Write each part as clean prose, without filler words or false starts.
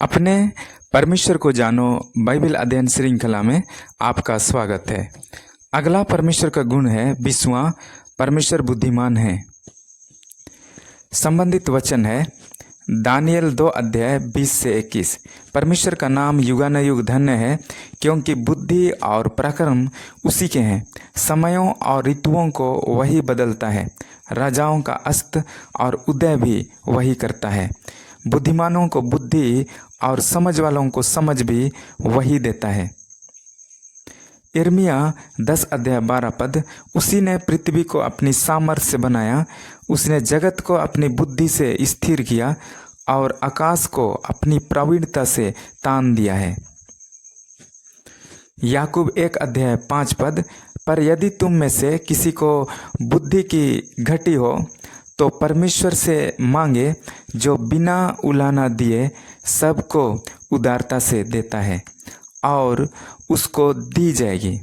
अपने परमेश्वर को जानो बाइबल अध्ययन श्रृंखला में आपका स्वागत है। अगला परमेश्वर का गुण है 20वां, परमेश्वर बुद्धिमान है। संबंधित वचन है दानियल 2 अध्याय 20 से 21। परमेश्वर का नाम युगानुयुग धन्य है, क्योंकि बुद्धि और पराक्रम उसी के हैं। समयों और ऋतुओं को वही बदलता है, राजाओं का अस्त और उदय भी वही करता है। बुद्धिमानों को बुद्धि और समझ वालों को समझ भी वही देता है। यिर्मयाह 10 अध्याय 12 पद। उसी ने पृथ्वी को अपनी सामर्थ्य से बनाया, उसने जगत को अपनी बुद्धि से स्थिर किया और आकाश को अपनी प्रवीणता से तान दिया है। याकूब 1 अध्याय 5 पद। पर यदि तुम में से किसी को बुद्धि की घटी हो तो परमेश्वर से मांगे, जो बिना उलाहना दिए सबको उदारता से देता है और उसको दी जाएगी।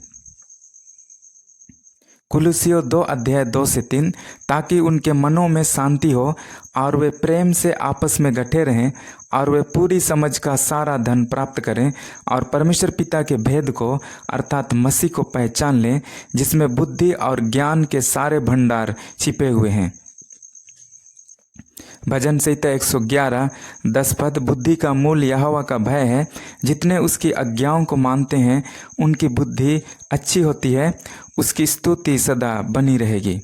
कुलुसियों 2 अध्याय 2 से 3। ताकि उनके मनों में शांति हो और वे प्रेम से आपस में गठे रहें और वे पूरी समझ का सारा धन प्राप्त करें और परमेश्वर पिता के भेद को अर्थात मसीह को पहचान लें, जिसमें बुद्धि और ज्ञान के सारे भंडार छिपे हुए हैं। भजन संहिता 111 10 पद। बुद्धि का मूल यहोवा का भय है, जितने उसकी आज्ञाओं को मानते हैं उनकी बुद्धि अच्छी होती है, उसकी स्तुति सदा बनी रहेगी।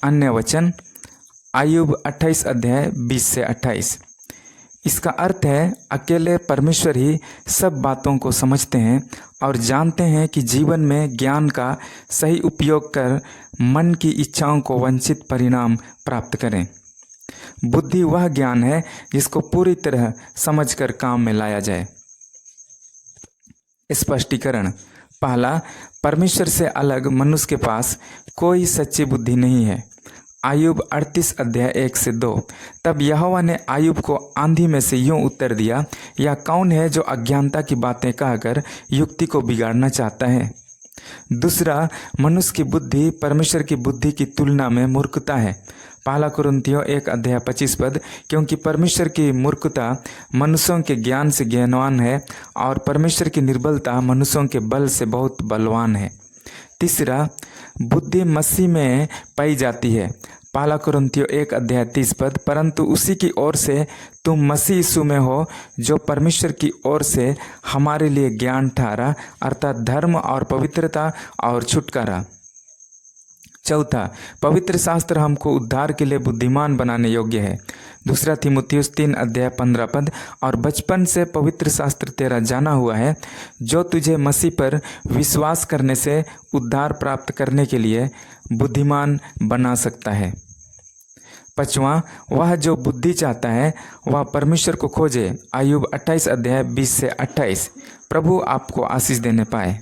अन्य वचन अय्यूब 28 अध्याय 20 से 28। इसका अर्थ है अकेले परमेश्वर ही सब बातों को समझते हैं और जानते हैं कि जीवन में ज्ञान का सही उपयोग कर मन की इच्छाओं को वंचित परिणाम प्राप्त करें। बुद्धि वह ज्ञान है जिसको पूरी तरह समझकर काम में लाया जाए। स्पष्टीकरण। पहला, परमेश्वर से अलग मनुष्य के पास कोई सच्ची बुद्धि नहीं है। अय्यूब 38 अध्याय 1 से 2। तब यहोवा ने अय्यूब को आंधी में से यूं उत्तर दिया, यह कौन है जो अज्ञानता की बातें कहकर युक्ति को बिगाड़ना चाहता है। दूसरा, मनुष्य की बुद्धि परमेश्वर की बुद्धि की तुलना में मूर्खता है। पहला कुरिन्थियों 1 अध्याय 25 पद। क्योंकि परमेश्वर की मूर्खता मनुष्यों के ज्ञान से ज्ञानवान है और परमेश्वर की निर्बलता मनुष्यों के बल से बहुत बलवान है। तीसरा, बुद्धि मसीह में पाई जाती है। पहला कुरिन्थियों 1 अध्याय 30 पद। परंतु उसी की ओर से तुम मसीह यीशु में हो, जो परमेश्वर की ओर से हमारे लिए ज्ञान ठहरा, अर्थात धर्म और पवित्रता और छुटकारा। चौथा, पवित्र शास्त्र हमको उद्धार के लिए बुद्धिमान बनाने योग्य है। दूसरा तीमुथियुस 3 अध्याय 15 पद। और बचपन से पवित्र शास्त्र तेरा जाना हुआ है, जो तुझे मसीह पर विश्वास करने से उद्धार प्राप्त करने के लिए बुद्धिमान बना सकता है। पांचवा, वह जो बुद्धि चाहता है वह परमेश्वर को खोजे। अय्यूब 28 अध्याय 20 से 28। प्रभु आपको आशीष देने पाए।